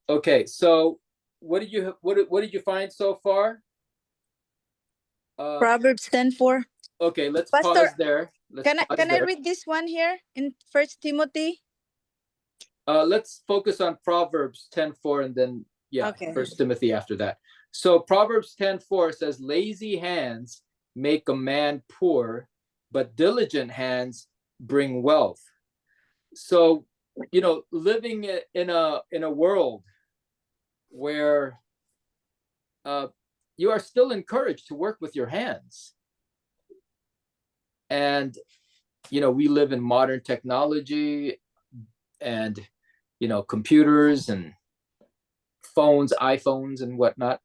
Okay, so what did you find so far? Proverbs 10:4. Okay, let's Pastor, pause there. Let's can I pause can I there. read this one here in First Timothy? Let's focus on Proverbs 10:4 and then Okay. First Timothy after that. So Proverbs 10:4 says, "Lazy hands make a man poor, but diligent hands bring wealth." So, living in a world where you are still encouraged to work with your hands, and we live in modern technology and computers and phones, iPhones and whatnot,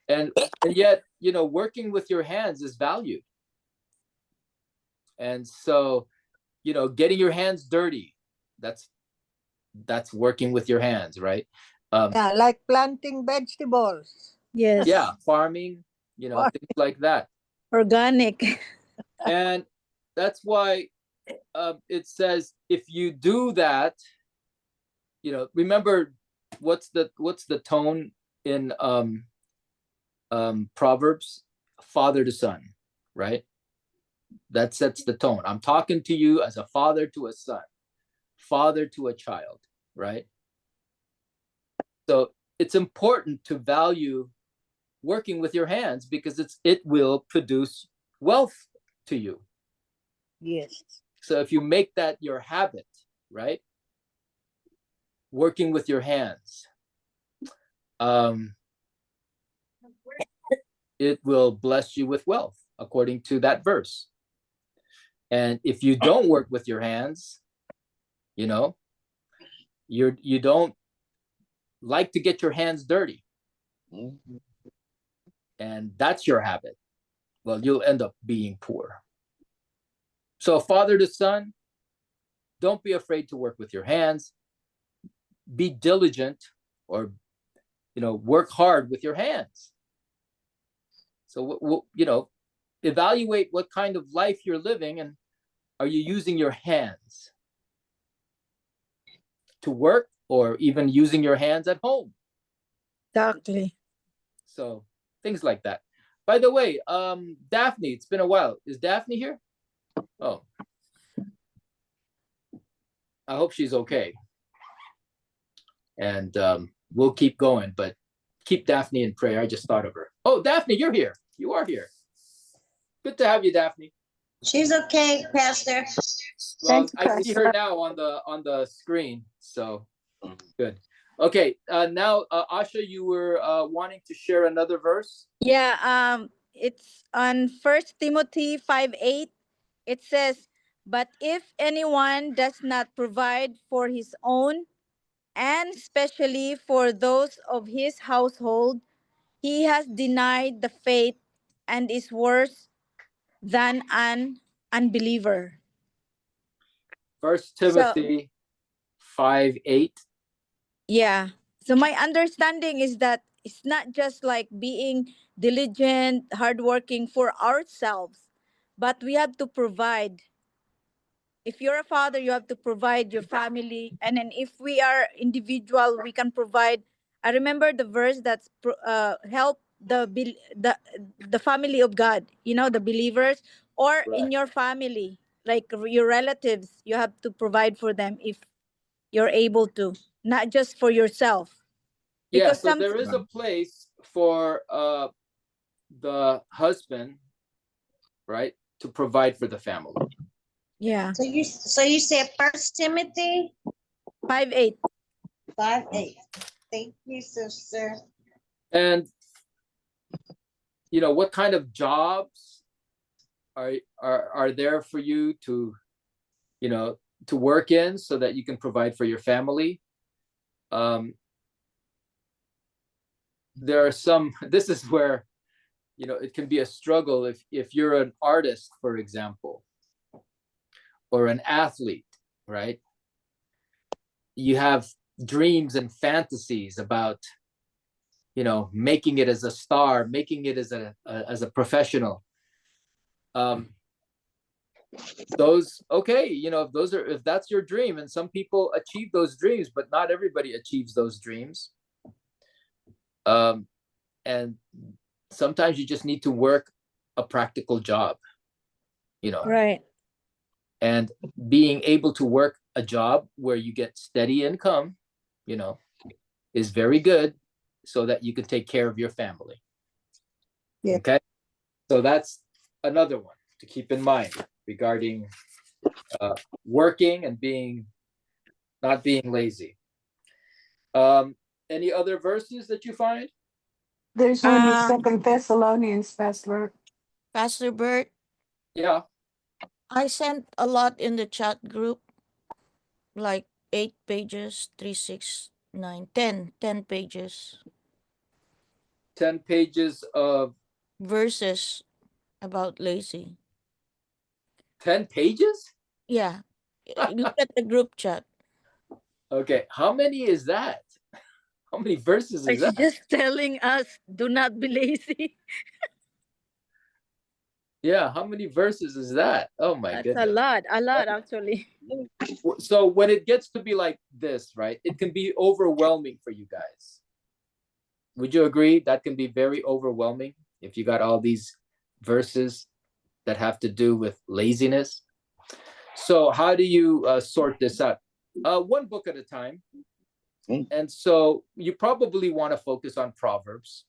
and yet working with your hands is valued. And so getting your hands dirty, that's working with your hands, right? Yeah, like planting vegetables. Yes. Yeah, farming, things like that. Organic. And that's why it says if you do that, remember what's the tone in Proverbs? Father to son, right? That sets the tone. I'm talking to you as a father to a son, father to a child, right? So it's important to value working with your hands because it will produce wealth to you. Yes. So if you make that your habit, right? Working with your hands, it will bless you with wealth, according to that verse. And if you don't work with your hands, you don't like to get your hands dirty, and that's your habit, well, you'll end up being poor. So father to son, don't be afraid to work with your hands. Be diligent, or work hard with your hands. So evaluate what kind of life you're living, and are you using your hands to work, or even using your hands at home? Exactly. So things like that. By the way, Daphne, it's been a while. Is Daphne here? Oh, I hope she's okay. And we'll keep going, but keep Daphne in prayer. I just thought of her. Oh, Daphne, you're here. You are here. Good to have you, Daphne. She's okay, Pastor. Well, I see her now on the screen, so good. Okay, now Asha, you were wanting to share another verse. Yeah, it's on First Timothy 5:8. It says, "But if anyone does not provide for his own, and especially for those of his household, he has denied the faith and is worse than an unbeliever." First So, Timothy 5:8. yeah. So my understanding is that it's not just like being diligent, hardworking for ourselves, but we have to provide. If you're a father, you have to provide your family, and then if we are individual, we can provide. I remember the verse that's help the family of God. The believers, or in Right. your family, like your relatives, you have to provide for them if you're able to, not just for yourself, Yeah, because so some. there is a place for the husband, right, to provide for the family. Yeah. So you said First Timothy 5:8. 5:8. Thank you, sister. And what kind of jobs are there for you to to work in so that you can provide for your family? There are some. This is where it can be a struggle if you're an artist, for example, or an athlete, right? You have dreams and fantasies about making it as a star, making it as a professional. those, okay, if that's your dream, and some people achieve those dreams, but not everybody achieves those dreams. And sometimes you just need to work a practical job, Right. and being able to work a job where you get steady income, is very good, so that you can take care of your family. Yeah. Okay. So that's another one to keep in mind regarding working and not being lazy. Any other verses that you find? There's one in Uh, 2 Thessalonians, Pastor. Pastor Bert, Yeah. I sent a lot in the chat group, like 8 pages, 3, 6, 9, 10 pages 10 pages of verses about lazy. 10 pages? Yeah. Look at the group chat. Okay. How many is that? How many verses is it's that? just telling us do not be lazy. Yeah. How many verses is that? Oh my That's goodness. a lot actually. So when it gets to be like this, right, it can be overwhelming for you guys. Would you agree that can be very overwhelming if you got all these verses that have to do with laziness? So how do you sort this out? One book at a time. And so you probably want to focus on Proverbs.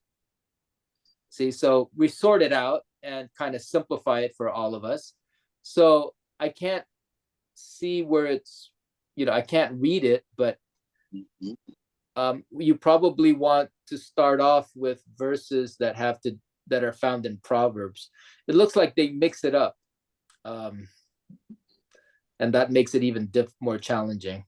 See, so we sort it out and kind of simplify it for all of us. So I can't see where it's, I can't read it, but you probably want to start off with verses that are found in Proverbs. It looks like they mix it up, and that makes it even more challenging.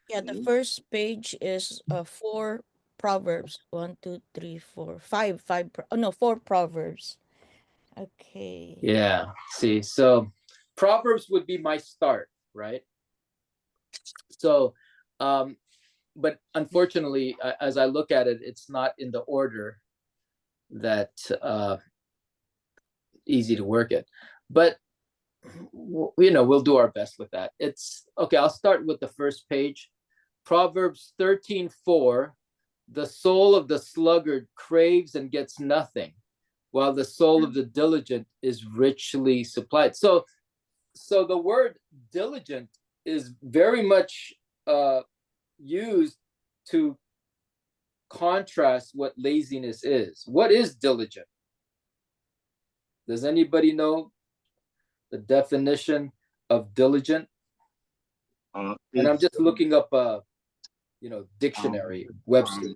Yeah, the first page is 4 proverbs. 1, 2, 3, 4, 5. 4 proverbs. Okay. Yeah. See, so Proverbs would be my start, right? So, but unfortunately, as I look at it, it's not in the order that easy to work it. But we'll do our best with that. It's okay. I'll start with the first page. Proverbs 13:4. The soul of the sluggard craves and gets nothing, while the soul of the diligent is richly supplied. So the word diligent is very much used to contrast what laziness is. What is diligent? Does anybody know the definition of diligent? And I'm just looking up dictionary, Webster.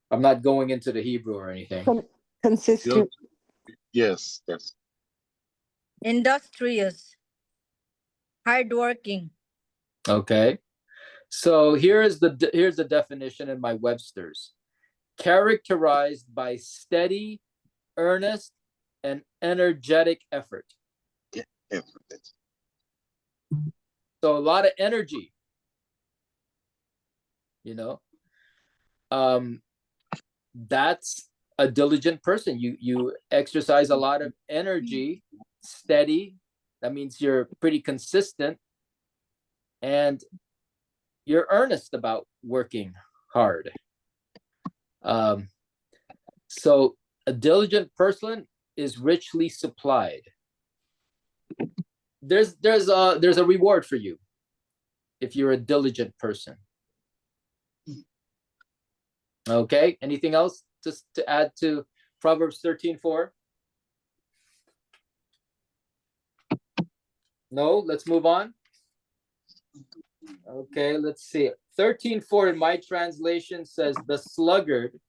I'm not going into the Hebrew or anything. Consistent. Yes, that's Industrious. Hardworking. Okay. So here's the definition in my Webster's. Characterized by steady, earnest, and energetic effort. effort. So a lot of energy, that's a diligent person. You exercise a lot of energy, steady. That means you're pretty consistent, and you're earnest about working hard. So a diligent person is richly supplied. There's a reward for you if you're a diligent person. Okay. Anything else just to add to Proverbs 13:4? No. Let's move on. Okay. Let's see. 13:4 in my translation says the sluggard,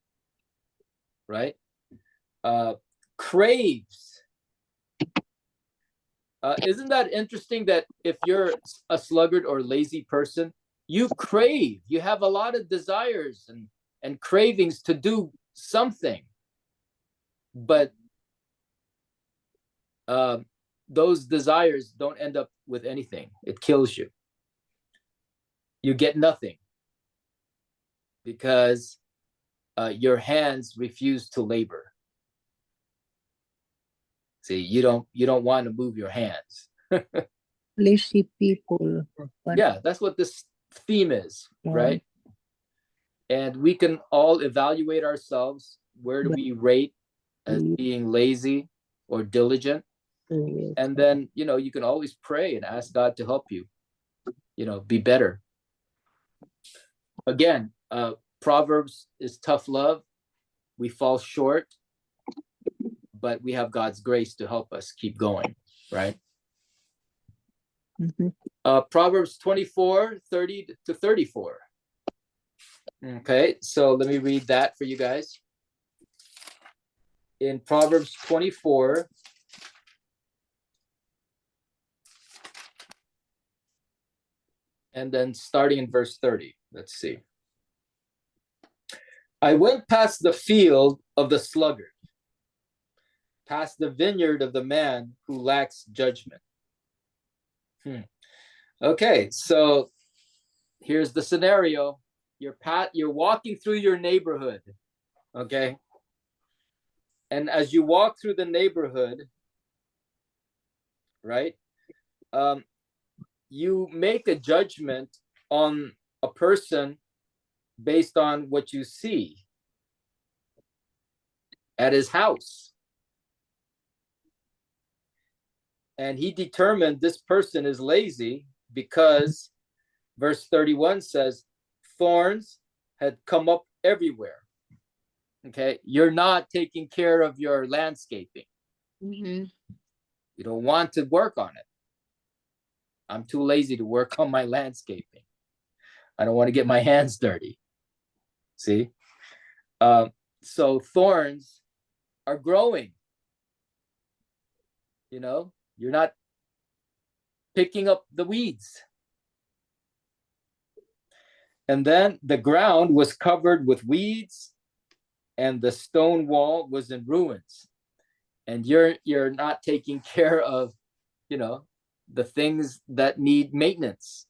right? Craves. Isn't that interesting that if you're a sluggard or lazy person, you crave, you have a lot of desires and cravings to do something, but those desires don't end up with anything. It kills you. You get nothing because your hands refuse to labor. See, you don't want to move your hands. Lazy people. Yeah, that's what this theme is, right? And we can all evaluate ourselves. Where do we rate as being lazy or diligent? And then, you can always pray and ask God to help you, be better. Again, Proverbs is tough love. We fall short, but we have God's grace to help us keep going, right? Proverbs 24, 30 to 34. Okay, so let me read that for you guys. In Proverbs 24, and then starting in verse 30. Let's see. I went past the field of the sluggard, past the vineyard of the man who lacks judgment. Okay, so here's the scenario. You're walking through your neighborhood, okay? And as you walk through the neighborhood, right, you make a judgment on a person based on what you see at his house. And he determined this person is lazy because verse 31 says, thorns had come up everywhere. Okay, you're not taking care of your landscaping. You don't want to work on it. I'm too lazy to work on my landscaping. I don't want to get my hands dirty. See? So thorns are growing. You're not picking up the weeds. And then the ground was covered with weeds and the stone wall was in ruins. And you're not taking care of, the things that need maintenance.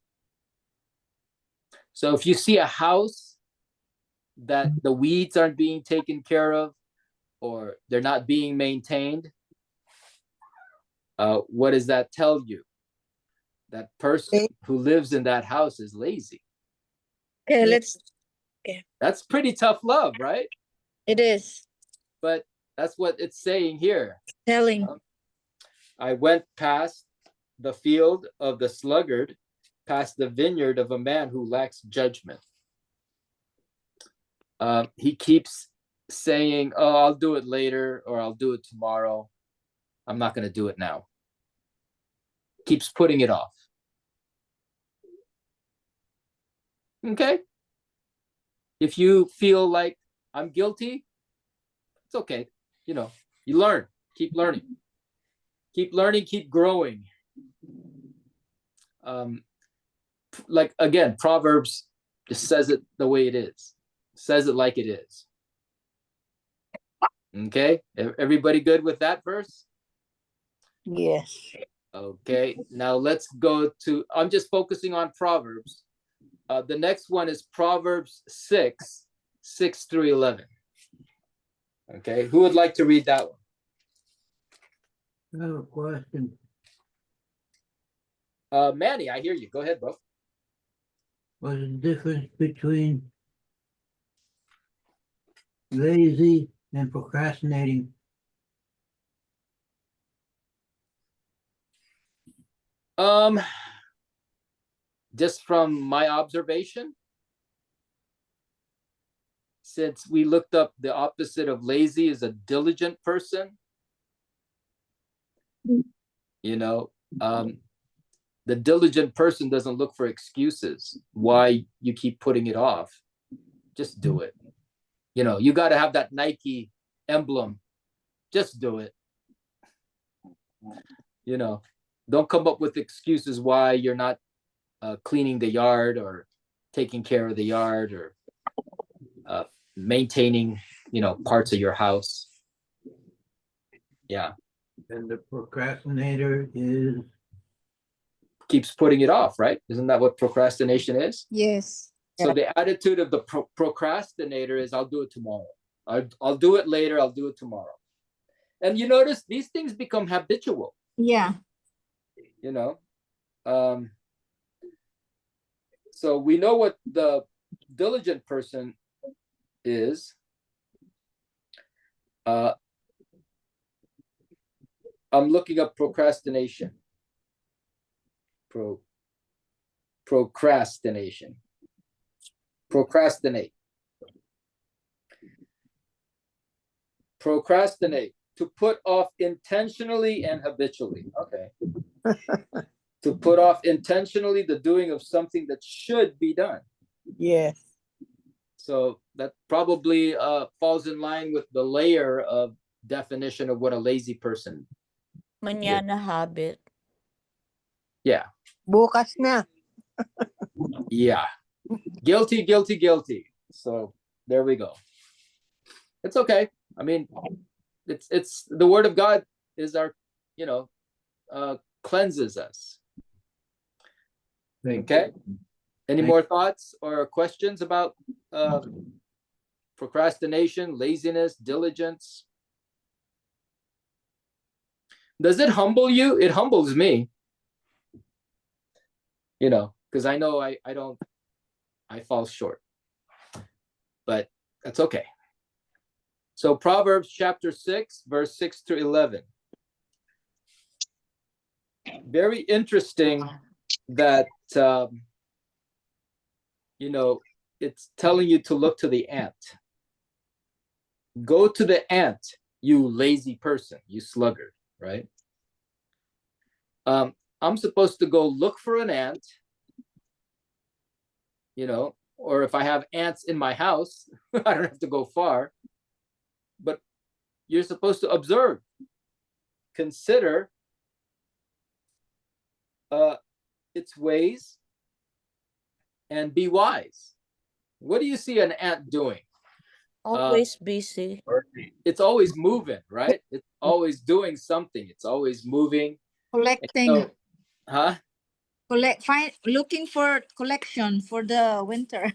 So if you see a house that the weeds aren't being taken care of or they're not being maintained, what does that tell you? That person who lives in that house is lazy. Okay, That's pretty tough love, right? It is. But that's what it's saying here. Telling. I went past the field of the sluggard, past the vineyard of a man who lacks judgment. He keeps saying, oh, I'll do it later, or I'll do it tomorrow. I'm not going to do it now. Keeps putting it off. Okay? If you feel like I'm guilty, it's okay. You learn. Keep learning. Keep learning, keep growing. Like, again, Proverbs just says it the way it is. Says it like it is. Okay? Everybody good with that verse? Yes. Okay, now let's go to, I'm just focusing on Proverbs. The next one is Proverbs 6 through 11. Okay, who would like to read that one? I have a question. Manny, I hear you. Go ahead, bro. What's the difference between lazy and procrastinating? Just from my observation, since we looked up the opposite of lazy is a diligent person, the diligent person doesn't look for excuses why you keep putting it off. Just do it. You got to have that Nike emblem. Just do it. Don't come up with excuses why you're not cleaning the yard or taking care of the yard or maintaining, parts of your house. Yeah. And the procrastinator keeps putting it off, right? Isn't that what procrastination is? Yes. So the attitude of the procrastinator is, I'll do it tomorrow. I'll do it later. I'll do it tomorrow. And you notice these things become habitual. Yeah. you know. So we know what the diligent person is. I'm looking up procrastination. Procrastination. Procrastinate. Procrastinate. To put off intentionally and habitually. Okay. To put off intentionally the doing of something that should be done. Yes. So that probably falls in line with the layer of definition of what a lazy person. Manana habit. Yeah. Bukas na. Yeah. Guilty, guilty, guilty. So there we go. It's okay. I mean, it's the word of God is our, cleanses us. Okay. Any more thoughts or questions about procrastination, laziness, diligence? Does it humble you? It humbles me. Because I know I fall short. But that's okay. So Proverbs chapter 6, verse 6 to 11. Very interesting that, it's telling you to look to the ant. Go to the ant, you lazy person, you sluggard, right? I'm supposed to go look for an ant, or if I have ants in my house, I don't have to go far. But you're supposed to observe, consider its ways, and be wise. What do you see an ant doing? Always busy. It's always moving, right? It's always doing something. It's always moving. Collecting. Huh? Looking for collection for the winter.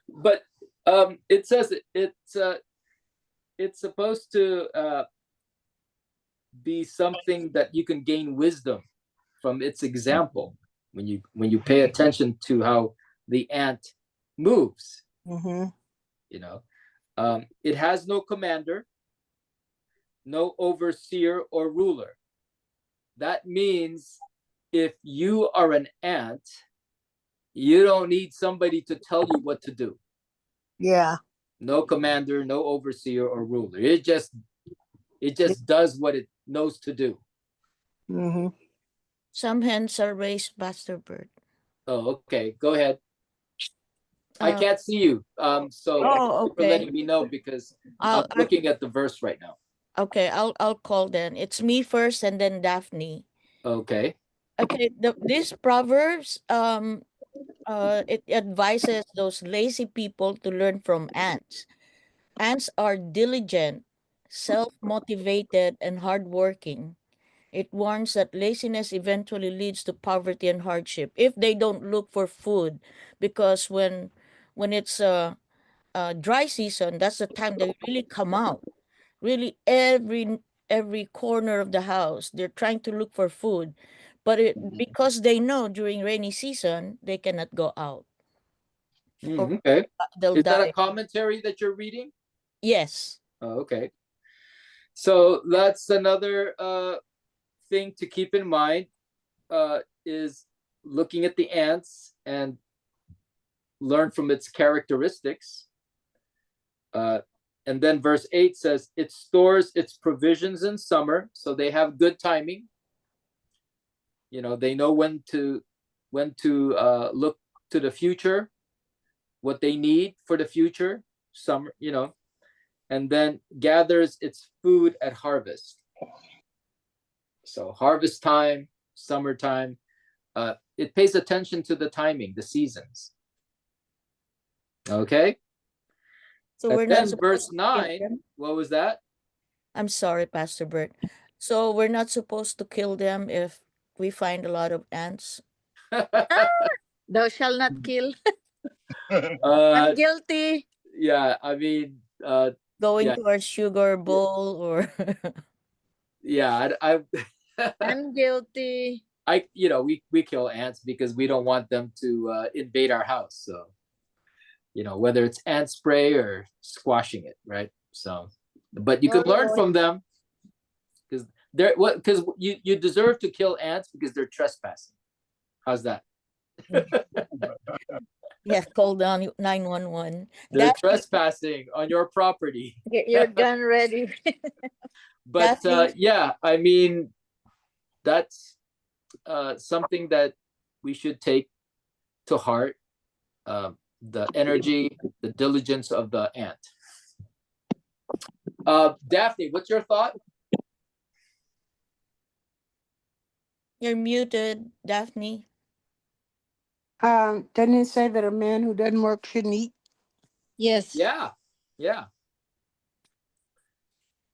But it says it's supposed to be something that you can gain wisdom from its example when you pay attention to how the ant moves. Mm-hmm. It has no commander, no overseer or ruler. That means if you are an ant, you don't need somebody to tell you what to do. Yeah. No commander, no overseer or ruler. It just does what it knows to do. Mm-hmm. Some hens are raised, Pastor Bird. Oh, okay. Go ahead. I can't see you. So Oh, for okay. letting me know because I'm looking at the verse right now. Okay, I'll call then. It's me first and then Daphne. Okay. Okay, this Proverbs it advises those lazy people to learn from ants. Ants are diligent, self-motivated, and hardworking. It warns that laziness eventually leads to poverty and hardship if they don't look for food, because when it's dry season, that's the time they really come out. Really, every corner of the house, they're trying to look for food, but because they know during rainy season they cannot go out. Okay. They'll Is that a die. commentary that you're reading? Yes. Oh, okay. So that's another thing to keep in mind is looking at the ants and learn from its characteristics. And then verse 8 says it stores its provisions in summer, so they have good timing. They know when to look to the future, what they need for the future, summer, and then gathers its food at harvest. So harvest time, summertime, it pays attention to the timing, the seasons. Okay. So And we're not then supposed verse to kill 9, them? what was that? I'm sorry, Pastor Bert. So we're not supposed to kill them if we find a lot of ants? Thou shall not kill. uh, I'm guilty. yeah, I mean, Going yeah. to our sugar bowl or Yeah, I I'm guilty. We kill ants because we don't want them to invade our house. So, whether it's ant spray or squashing it, right? So, but you can learn from them because you deserve to kill ants because they're trespassing. How's that? Yes, call down 911. They're trespassing on your property. Get your gun ready. But Daphne. yeah, I mean, that's something that we should take to heart. The energy, the diligence of the ant. Daphne, what's your thought? You're muted, Daphne. Doesn't it say that a man who doesn't work shouldn't eat? Yes. Yeah.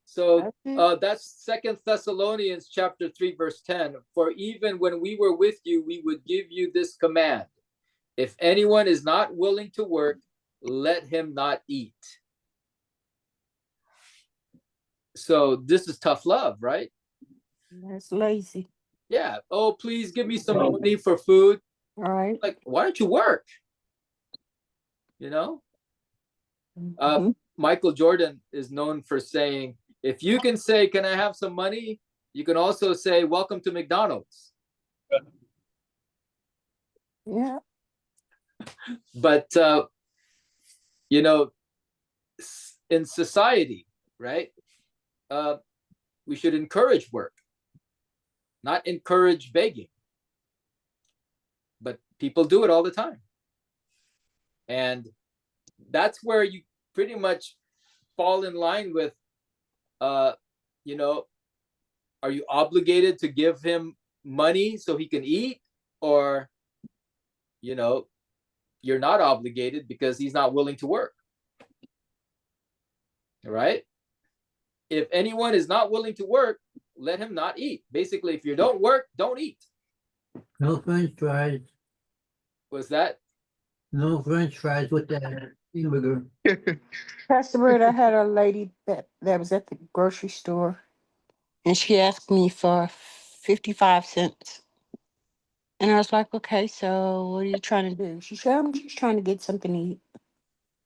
So that's 2 Thessalonians chapter 3, verse 10. For even when we were with you, we would give you this command. If anyone is not willing to work, let him not eat. So this is tough love, right? That's lazy. Yeah. Oh, please give me some money for food. All right. Like, why don't you work? Michael Jordan is known for saying, if you can say, can I have some money? You can also say, welcome to McDonald's. Yeah. But, in society, right? We should encourage work, not encourage begging. But people do it all the time. And that's where you pretty much fall in line with, are you obligated to give him money so he can eat? Or, you're not obligated because he's not willing to work. Right? If anyone is not willing to work, let him not eat. Basically, if you don't work, don't eat. No French fries. Was that? No French fries with that hamburger. Pastor Bird, I had a lady that was at the grocery store, and she asked me for 55 cents. And I was like, okay, so what are you trying to do? She said, I'm just trying to get something to eat.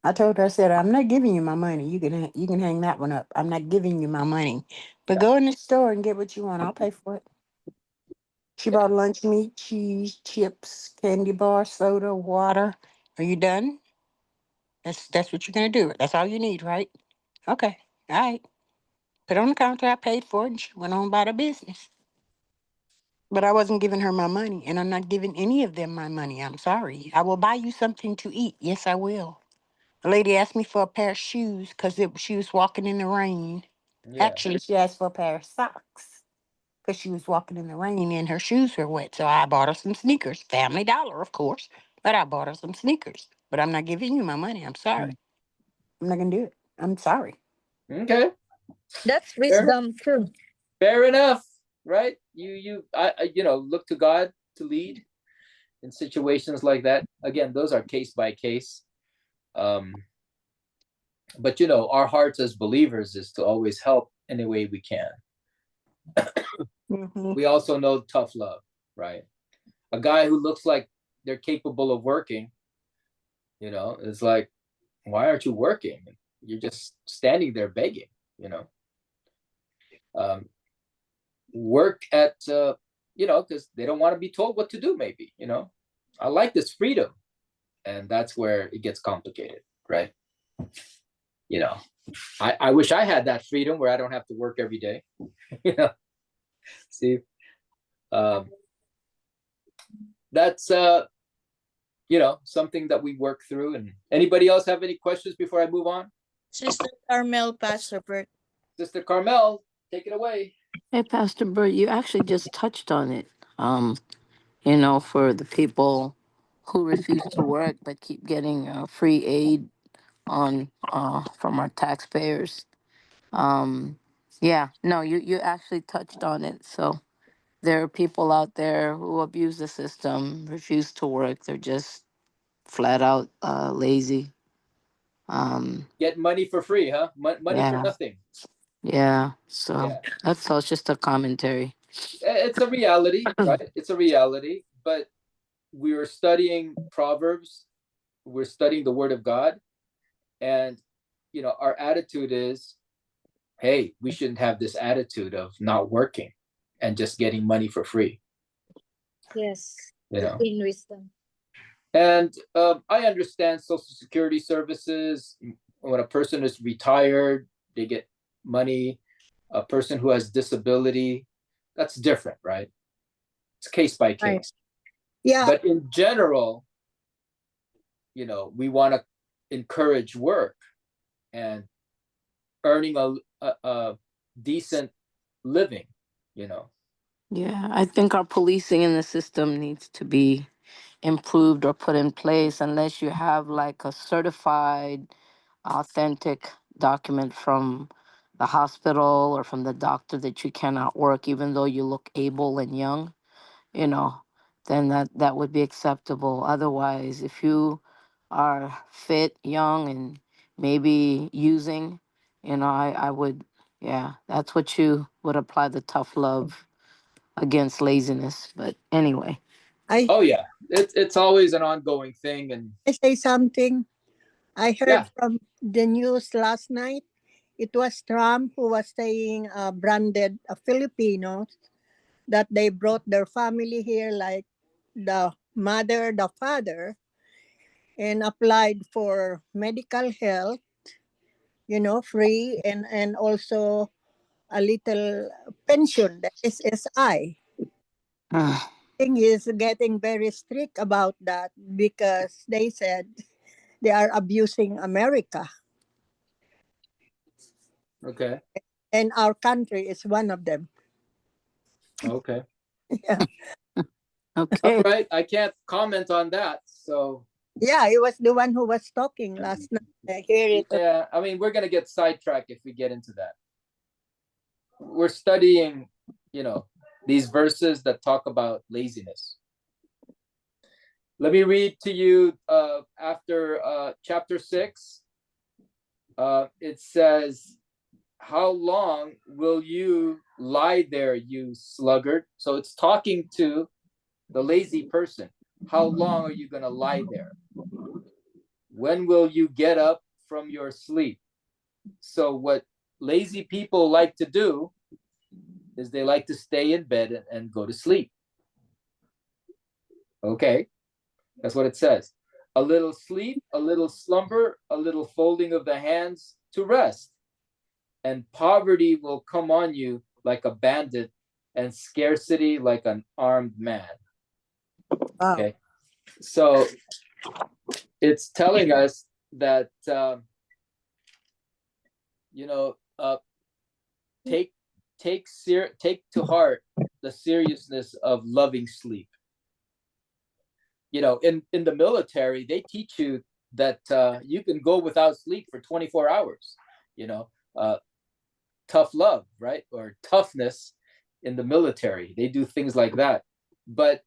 I told her, I said, I'm not giving you my money. You can hang that one up. I'm not giving you my money. But go in the store and get what you want. I'll pay for it. She bought lunch meat, cheese, chips, candy bar, soda, water. Are you done? That's what you're gonna do. That's all you need, right? Okay. All right. Put it on the counter, I paid for it, and she went on about her business. But I wasn't giving her my money, and I'm not giving any of them my money. I'm sorry. I will buy you something to eat. Yes, I will. A lady asked me for a pair of shoes because she was walking in the rain. Yeah. Actually, she asked for a pair of socks because she was walking in the rain and her shoes were wet. So I bought her some sneakers. Family Dollar, of course. But I bought her some sneakers. But I'm not giving you my money. I'm sorry. I'm not going to do it. I'm sorry. Okay. That's wisdom too. Fair enough, right? I look to God to lead in situations like that. Again, those are case by case. But our hearts as believers is to always help any way we can. We also know tough love, right? A guy who looks like they're capable of working, it's like, why aren't you working? You're just standing there begging, work at, because they don't want to be told what to do, maybe, I like this freedom. And that's where it gets complicated, right? I wish I had that freedom where I don't have to work every day. See, that's something that we work through. And anybody else have any questions before I move on? Sister Carmel, Pastor Bert. Sister Carmel, take it away. Hey, Pastor Bert, you actually just touched on it. For the people who refuse to work but keep getting free aid on from our taxpayers. You actually touched on it. So there are people out there who abuse the system, refuse to work. They're just flat out lazy. Get money for free, huh? Money for Yeah. nothing. Yeah. So Yeah. that's all. It's just a commentary. It's a reality, right? It's a reality. But we were studying Proverbs. We're studying the Word of God, and our attitude is, hey, we shouldn't have this attitude of not working and just getting money for free. Yes. You know. In wisdom. And I understand Social Security services. When a person is retired, they get money. A person who has disability, that's different, right? It's case by Right. case. Yeah. But in general, we want to encourage work and earning a decent living. Yeah, I think our policing in the system needs to be improved or put in place unless you have like a certified, authentic document from the hospital or from the doctor that you cannot work even though you look able and young, you know, then that would be acceptable. Otherwise, if you are fit, young, and maybe using, I would, yeah, that's what you would apply the tough love against laziness. But anyway. I Oh yeah, it's always an ongoing thing, and say something. I yeah. heard from the news last night. It was Trump who was saying branded Filipinos that they brought their family here, like the mother, the father, and applied for medical health, free, and also a little pension, the SSI. Thing is getting very strict about that because they said they are abusing America, Okay. and our country is one of them. Okay. Yeah, All Okay. right. I can't comment on that. So yeah, he was the one who was talking last night. I hear it. yeah, I mean, we're gonna get sidetracked if we get into that. We're studying, these verses that talk about laziness. Let me read to you after chapter 6. It says, how long will you lie there, you sluggard? So it's talking to the lazy person. How long are you going to lie there? When will you get up from your sleep? So what lazy people like to do is they like to stay in bed and go to sleep. Okay, that's what it says. A little sleep, a little slumber, a little folding of the hands to rest. And poverty will come on you like a bandit, and scarcity like an armed man. Wow. Okay, so it's telling us that take to heart the seriousness of loving sleep. In the military, they teach you that you can go without sleep for 24 hours. Tough love, right? Or toughness in the military. They do things like that. But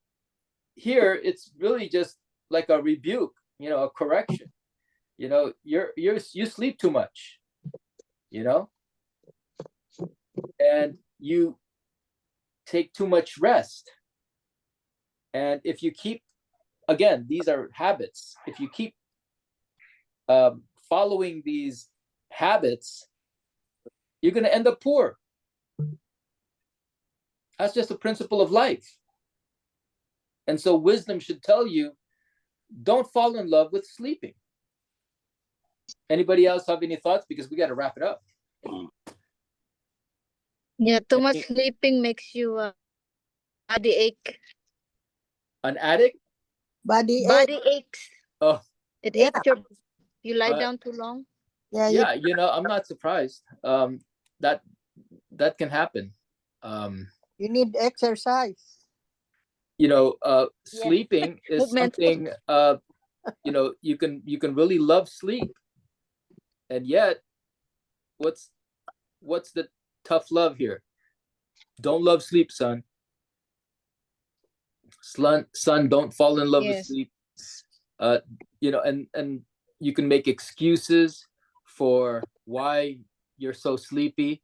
here it's really just like a rebuke, a correction. You sleep too much, and you take too much rest. And if you keep, again, these are habits. If you keep following these habits, you're going to end up poor. That's just a principle of life. And so wisdom should tell you, don't fall in love with sleeping. Anybody else have any thoughts? Because we got to wrap it up. Yeah, too much sleeping makes you body ache. An addict? Body Body aches. Oh, It Yeah. aches you lie down too long. Yeah, yeah, I'm not surprised. That can happen. you need exercise. Sleeping is Movement. something, you can really love sleep. And yet, what's the tough love here? Don't love sleep, son. Son, don't fall in love with Yes. sleep. And you can make excuses for why you're so sleepy,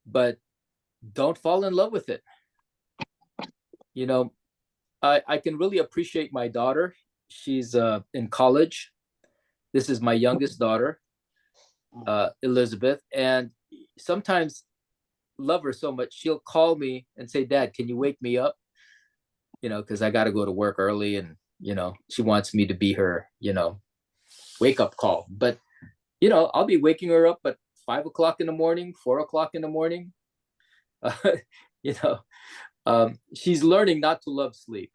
but don't fall in love with it. you know, I can really appreciate my daughter. She's in college. This is my youngest daughter, Elizabeth, and sometimes love her so much she'll call me and say, "Dad, can you wake me up?" Because I got to go to work early, and she wants me to be her wake up call. But I'll be waking her up at 5 o'clock in the morning, 4 o'clock in the morning. you know, she's learning not to love sleep,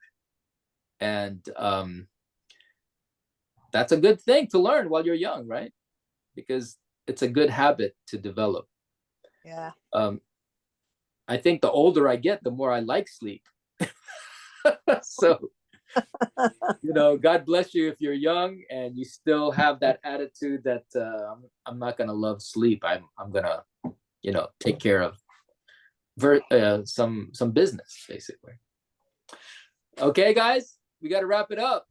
and that's a good thing to learn while you're young, right? Because it's a good habit to develop. Yeah. I think the older I get, the more I like sleep. So, God bless you if you're young and you still have that attitude that I'm not gonna love sleep. I'm gonna, take care of some business, basically. Okay, guys, we got to wrap it up.